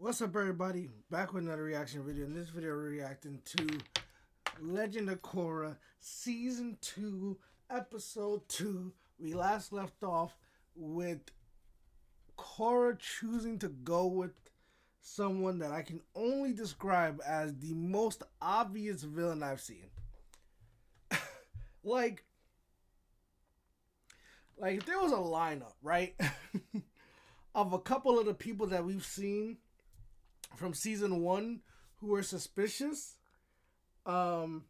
What's up, everybody? Back with another reaction video. In this video, we're reacting to Legend of Korra Season 2, Episode 2. We last left off with Korra choosing to go with someone that I can only describe as the most obvious villain I've seen. like, like if there was a lineup, right, of a couple of the people that we've seen from season one who were suspicious, um,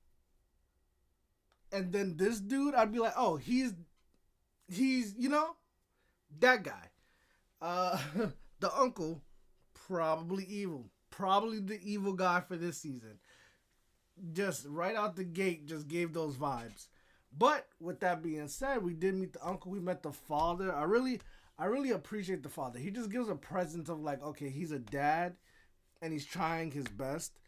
and then this dude, I'd be like, oh, he's that guy. Uh, the uncle, probably evil, probably the evil guy for this season. Just right out the gate, just gave those vibes. But with that being said, we did meet the uncle. We met the father. I really appreciate the father. He just gives a presence of like, okay, he's a dad and he's trying his best.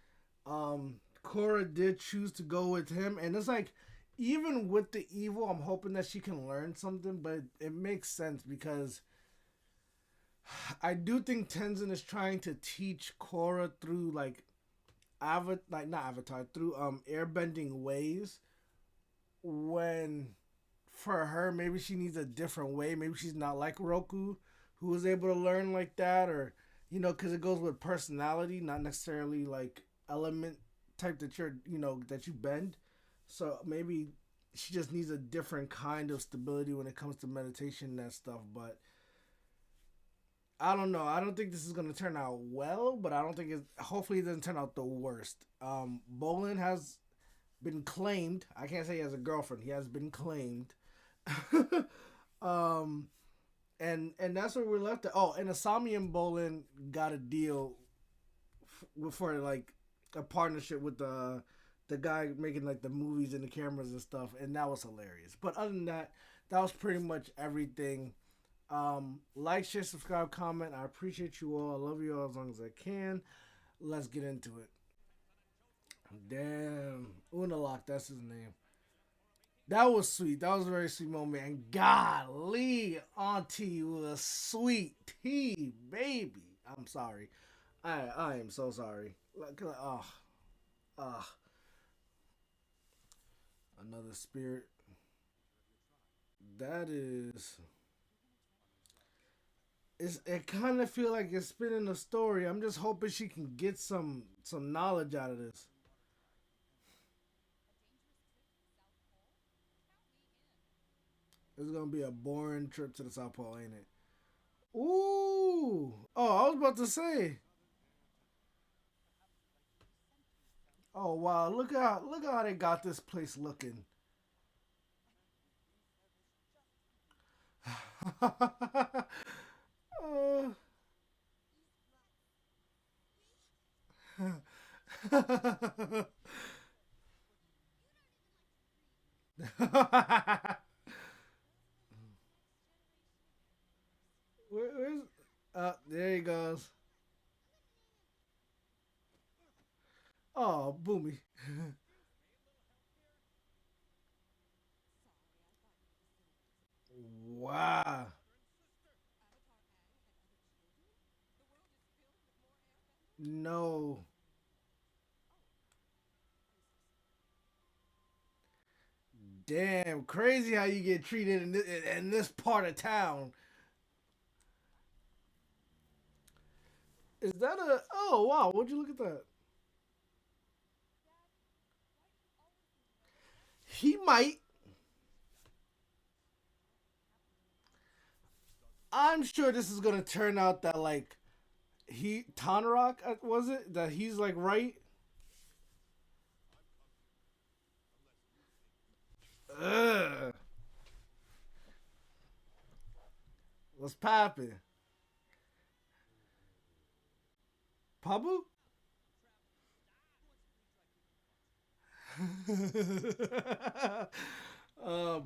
Korra did choose to go with him, and it's like, even with the evil, I'm hoping that she can learn something. But it makes sense because I do think Tenzin is trying to teach Korra through like like not Avatar, through airbending ways. When for her, maybe she needs a different way. Maybe she's not like Roku, who was able to learn like that, or because it goes with personality, not necessarily like element type that that you bend. So maybe she just needs a different kind of stability when it comes to meditation and that stuff. But I don't know. I don't think this is gonna turn out well, but I don't think it's. Hopefully, it doesn't turn out the worst. Bolin has been claimed. I can't say he has a girlfriend. He has been claimed. um, and that's where we're left at. Oh, and Asami and Bolin got a deal for like a partnership with the guy making like the movies and the cameras and stuff, and that was hilarious. But other than that, that was pretty much everything. Like, share, subscribe, comment. I appreciate you all. I love you all as long as I can. Let's get into it. Damn, Unalak, that's his name. That was sweet. That was a very sweet moment. And golly, Auntie was sweet tea, baby. I'm sorry. I am so sorry. Like, oh, another spirit. That is. It kind of feel like it's spinning the story. I'm just hoping she can get some knowledge out of this. It's gonna be a boring trip to the South Pole, ain't it? Ooh. Oh, I was about to say. Oh wow, look how they got this place looking. uh, where's there he goes. Oh, Boomy. Wow. No. Damn, crazy how you get treated in this part of town. Is that a? Oh wow! Would you look at that? He might. I'm sure this is gonna turn out that like he Tanrock was it that he's like right. Ugh. What's popping? Pabu?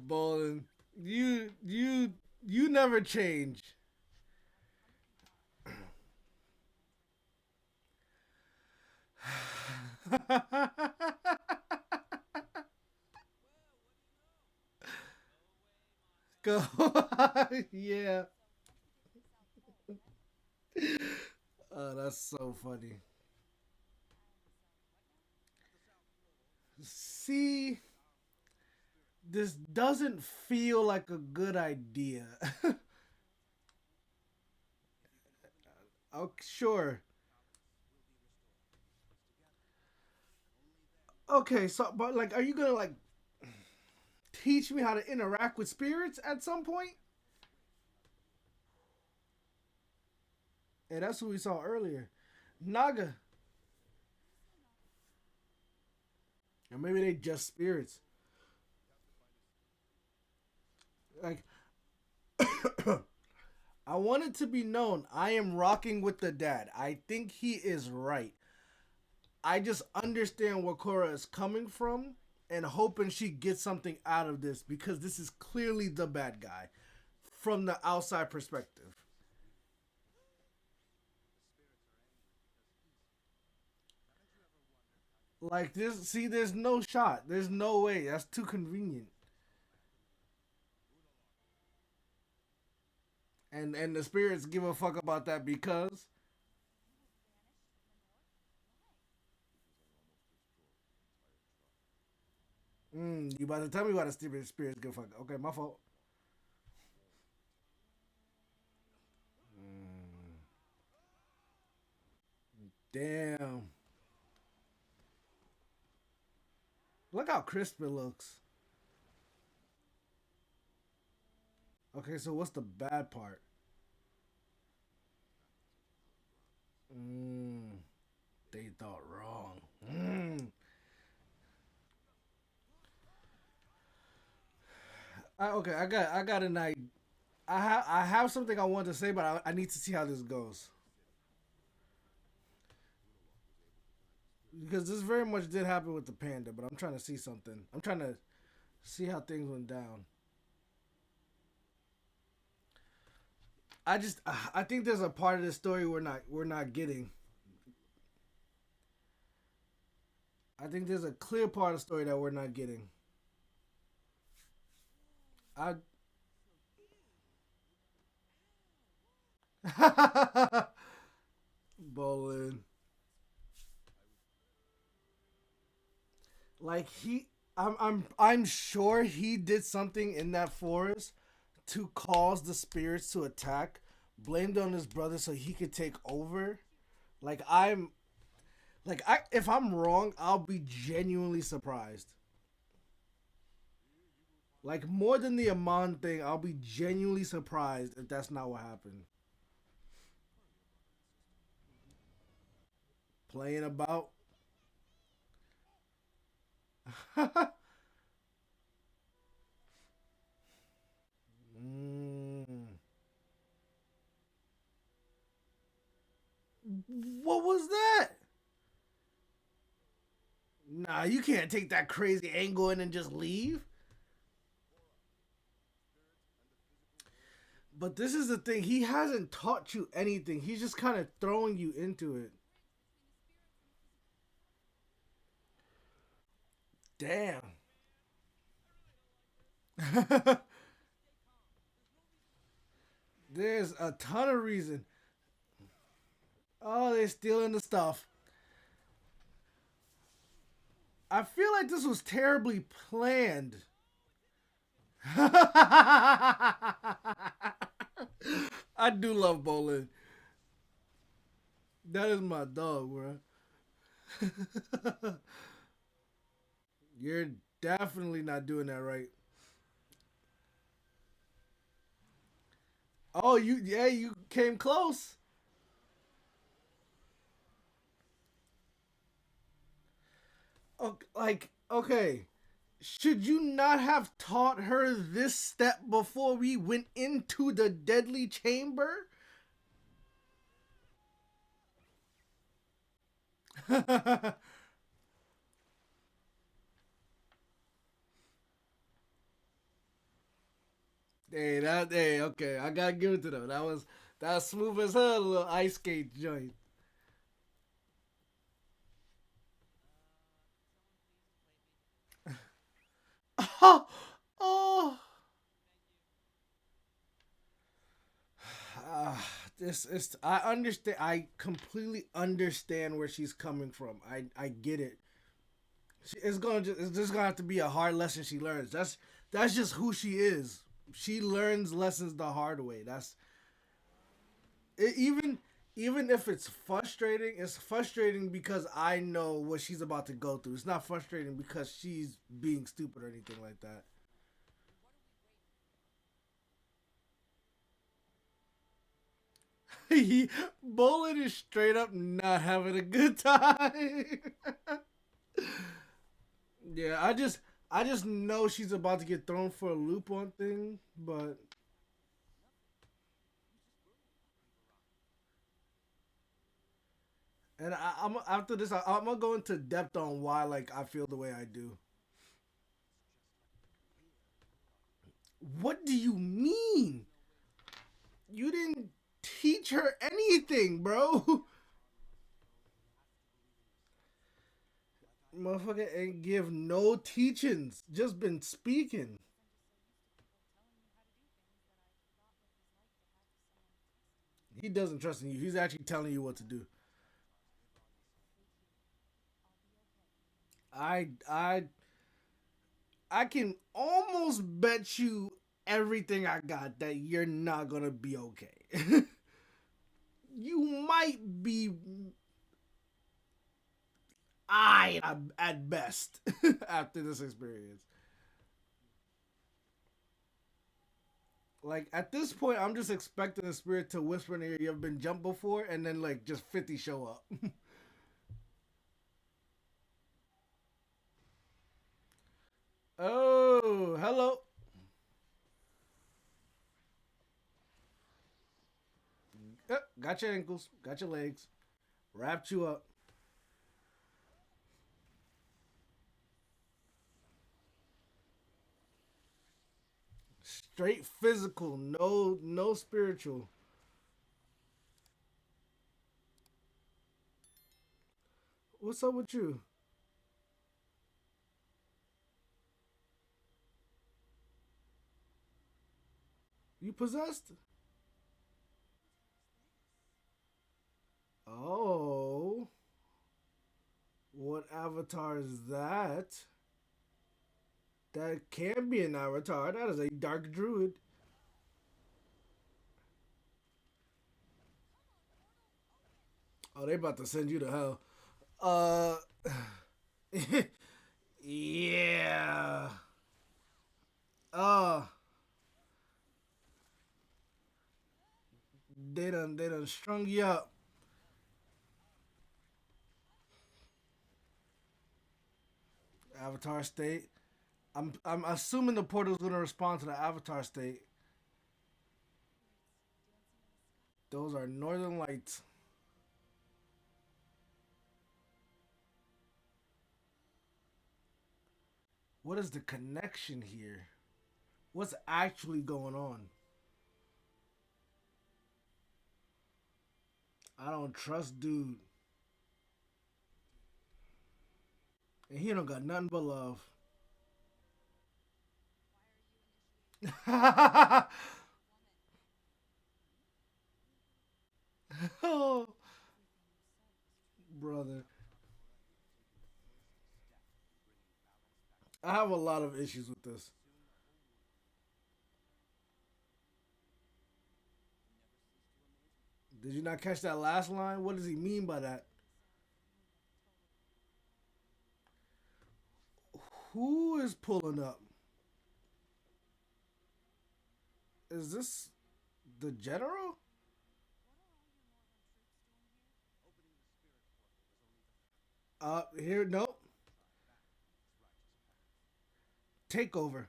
Bolin, you never change. Go. Yeah. That's so funny. See, this doesn't feel like a good idea. Oh, sure. Okay, so but like, are you gonna like teach me how to interact with spirits at some point? And that's what we saw earlier. Naga, or maybe they just spirits. Like, I want it to be known I am rocking with the dad. I think he is right. I just understand where Korra is coming from and hoping she gets something out of this because this is clearly the bad guy from the outside perspective. Like this, see, there's no shot. There's no way. That's too convenient. And the spirits give a fuck about that because you about to tell me why the spirits give a fuck. Okay, my fault. Mm, damn. Look how crisp it looks. Okay, so what's the bad part? Mm, they thought wrong. Okay, I got an idea. I have something I want to say, but I need to see how this goes because this very much did happen with the panda. But I'm trying to see something. I'm trying to see how things went down. I think there's a part of the story we're not getting. I think there's a clear part of the story that we're not getting. I Bowling. Like I'm sure he did something in that forest to cause the spirits to attack, blamed on his brother so he could take over. Like I if I'm wrong, I'll be genuinely surprised. Like more than the Amon thing, I'll be genuinely surprised if that's not what happened. Playing about. mm. What was that? Nah, you can't take that crazy angle and then just leave. But this is the thing. He hasn't taught you anything. He's just kind of throwing you into it. Damn. There's a ton of reason. Oh, they're stealing the stuff. I feel like this was terribly planned. I do love bowling. That is my dog, bro. You're definitely not doing that right. Oh, you came close. Like, okay, should you not have taught her this step before we went into the deadly chamber? Okay, I gotta give it to them. That was smooth as hell, little ice skate joint. Oh, oh. It's I understand. I completely understand where she's coming from. I get it. It's just gonna have to be a hard lesson she learns. That's just who she is. She learns lessons the hard way. That's it, even if it's frustrating. It's frustrating because I know what she's about to go through. It's not frustrating because she's being stupid or anything like that. he Bullet is straight up not having a good time. Yeah, I just know she's about to get thrown for a loop on thing, but and I'm after this I'm gonna go into depth on why like I feel the way I do. What do you mean? You didn't teach her anything, bro. Motherfucker ain't give no teachings. Just been speaking. He doesn't trust in you. He's actually telling you what to do. I I can almost bet you everything I got that you're not gonna be okay. You might be I at best after this experience. Like at this point, I'm just expecting the spirit to whisper in your ear, "You ever been jumped before?" And then like just 50 show up. Oh, hello. Got your ankles, got your legs, wrapped you up. Straight physical, no spiritual. What's up with you? You possessed? Oh, what avatar is that? That can be an avatar. That is a dark druid. Oh, they about to send you to hell. Uh, yeah. Uh, they done strung you up. Avatar state. I'm assuming the portal's gonna respond to the avatar state. Those are northern lights. What is the connection here? What's actually going on? I don't trust dude. And he don't got nothing but love. Oh, brother. I have a lot of issues with this. Did you not catch that last line? What does he mean by that? Who is pulling up? Is this the general? Here, nope. Takeover.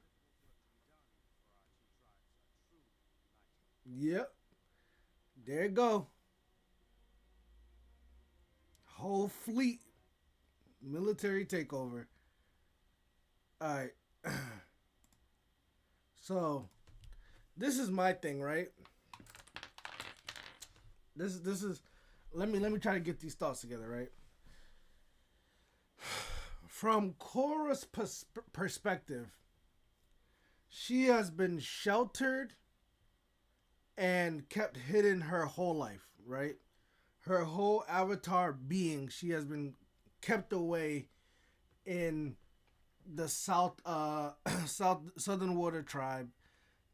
Yep. There you go. Whole fleet. Military takeover. All right. So, this is my thing, right? This is let me try to get these thoughts together, right? From Korra's perspective, she has been sheltered and kept hidden her whole life, right? Her whole avatar being, she has been kept away in the southern water tribe,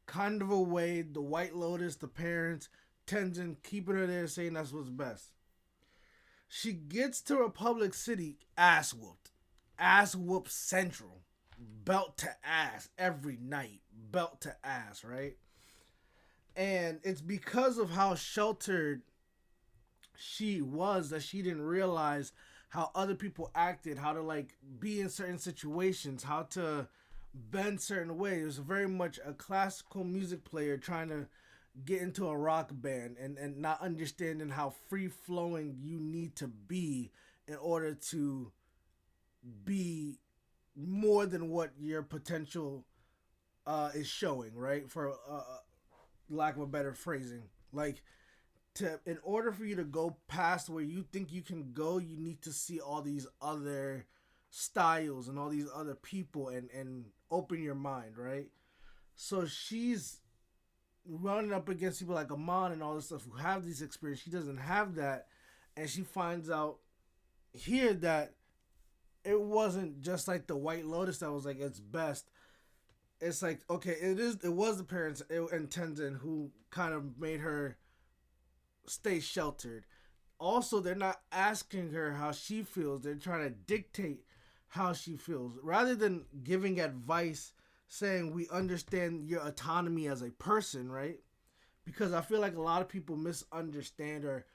kind of away. The White Lotus, the parents, Tenzin keeping her there, saying that's what's best. She gets to Republic City, ass whooped central, belt to ass every night, belt to ass, right? And it's because of how sheltered she was that she didn't realize how other people acted, how to like be in certain situations, how to bend certain ways. It was very much a classical music player trying to get into a rock band and not understanding how free flowing you need to be in order to be more than what your potential is showing, right? For lack of a better phrasing, like to in order for you to go past where you think you can go, you need to see all these other styles and all these other people and open your mind, right? So she's running up against people like Amon and all this stuff who have these experiences. She doesn't have that, and she finds out here that it wasn't just like the White Lotus that was like its best. It's like, okay, it was the parents and Tenzin who kind of made her stay sheltered. Also, they're not asking her how she feels. They're trying to dictate how she feels rather than giving advice, saying we understand your autonomy as a person, right? Because I feel like a lot of people misunderstand or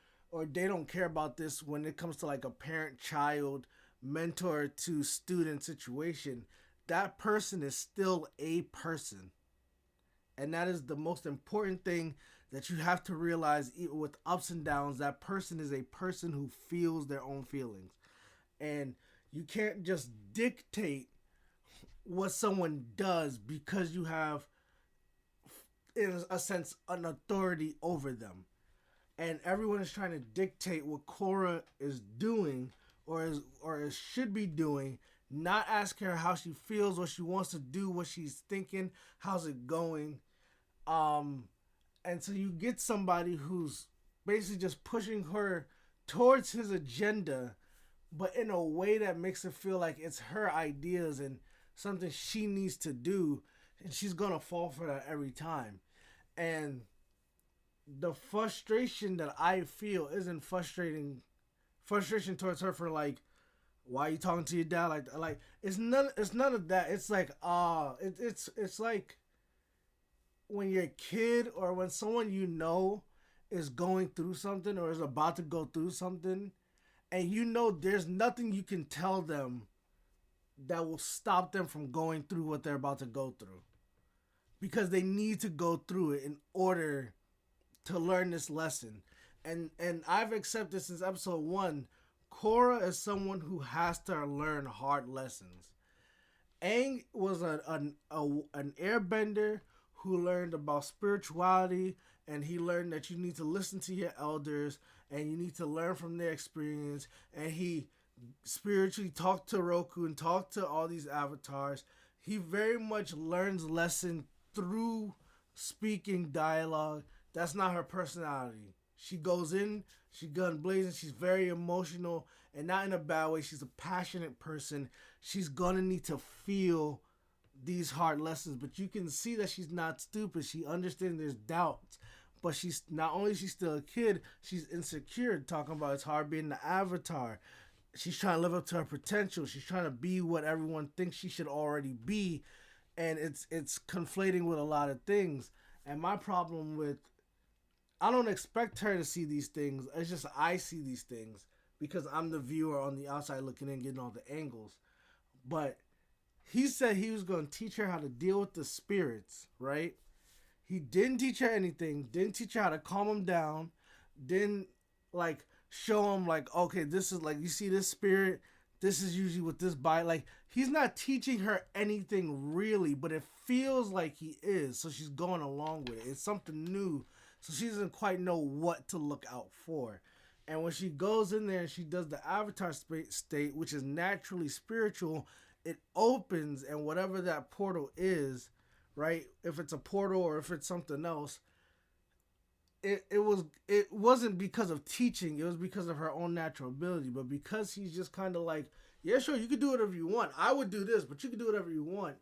they don't care about this when it comes to like a parent child mentor to student situation. That person is still a person, and that is the most important thing that you have to realize. Even with ups and downs, that person is a person who feels their own feelings, and you can't just dictate what someone does because you have, in a sense, an authority over them. And everyone is trying to dictate what Korra is doing or should be doing, not ask her how she feels, what she wants to do, what she's thinking, how's it going. And so you get somebody who's basically just pushing her towards his agenda, but in a way that makes it feel like it's her ideas and something she needs to do, and she's gonna fall for that every time. And the frustration that I feel isn't frustration towards her for like, why are you talking to your dad like it's none of that. It's like it's like when you're a kid or when someone you know is going through something or is about to go through something, and you know there's nothing you can tell them that will stop them from going through what they're about to go through, because they need to go through it in order to learn this lesson. And I've accepted since episode 1, Korra is someone who has to learn hard lessons. Aang was an airbender who learned about spirituality, and he learned that you need to listen to your elders and you need to learn from their experience, and he spiritually talked to Roku and talked to all these avatars. He very much learns lesson through speaking dialogue. That's not her personality. She goes in, she gun blazing, she's very emotional, and not in a bad way. She's a passionate person. She's gonna need to feel these hard lessons, but you can see that she's not stupid. She understands there's doubts, but she's not only she's still a kid, she's insecure, talking about it's hard being the avatar. She's trying to live up to her potential. She's trying to be what everyone thinks she should already be, and it's conflating with a lot of things. And my problem with, I don't expect her to see these things. It's just I see these things because I'm the viewer on the outside looking in, getting all the angles. But he said he was going to teach her how to deal with the spirits, right? He didn't teach her anything. Didn't teach her how to calm them down. Didn't like show him like, okay, this is like, you see this spirit, this is usually with this bite. Like, he's not teaching her anything really, but it feels like he is. So she's going along with it. It's something new. So she doesn't quite know what to look out for. And when she goes in there and she does the avatar state, which is naturally spiritual, it opens, and whatever that portal is, right? If it's a portal or if it's something else, it wasn't because of teaching. It was because of her own natural ability. But because he's just kind of like, yeah, sure, you can do whatever you want. I would do this, but you can do whatever you want.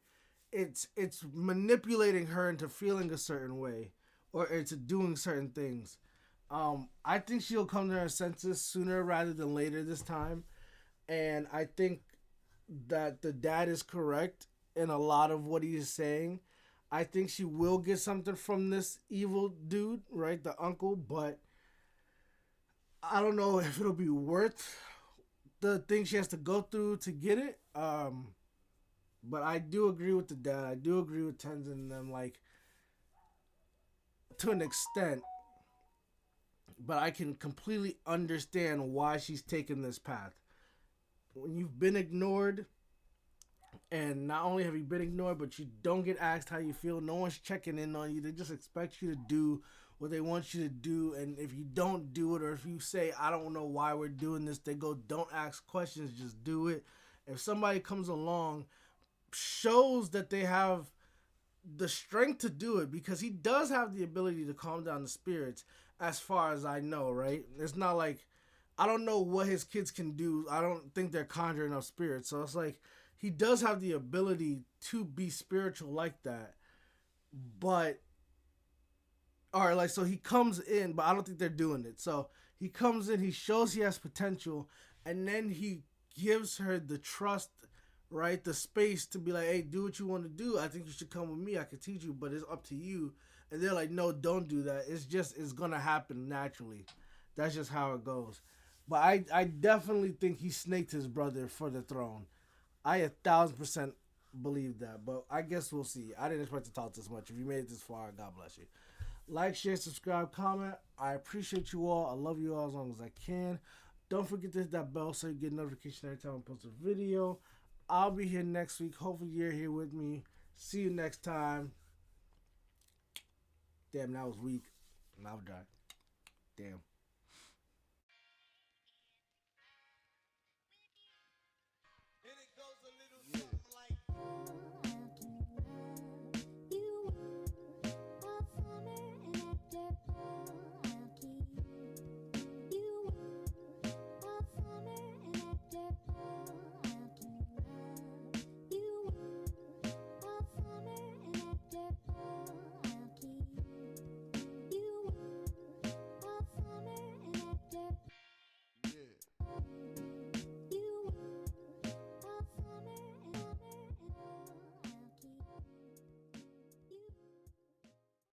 It's manipulating her into feeling a certain way or into doing certain things. I think she'll come to her senses sooner rather than later this time, and I think that the dad is correct in a lot of what he is saying. I think she will get something from this evil dude, right, the uncle, but I don't know if it'll be worth the thing she has to go through to get it. But I do agree with the dad. I do agree with Tenzin and them, like, to an extent. But I can completely understand why she's taken this path. When you've been ignored, and not only have you been ignored, but you don't get asked how you feel, no one's checking in on you. They just expect you to do what they want you to do. And if you don't do it, or if you say, I don't know why we're doing this, they go, don't ask questions, just do it. If somebody comes along, shows that they have the strength to do it, because he does have the ability to calm down the spirits, as far as I know, right? It's not like, I don't know what his kids can do. I don't think they're conjuring up spirits. So it's like, he does have the ability to be spiritual like that. But, all right, like, so he comes in, but I don't think they're doing it. So he comes in, he shows he has potential, and then he gives her the trust, right? The space to be like, hey, do what you want to do. I think you should come with me. I can teach you, but it's up to you. And they're like, no, don't do that. It's going to happen naturally. That's just how it goes. But I definitely think he snaked his brother for the throne. I 1,000% believe that. But I guess we'll see. I didn't expect to talk this much. If you made it this far, God bless you. Like, share, subscribe, comment. I appreciate you all. I love you all as long as I can. Don't forget to hit that bell so you get notification every time I post a video. I'll be here next week. Hopefully you're here with me. See you next time. Damn, that was weak. Mouth dry. Damn.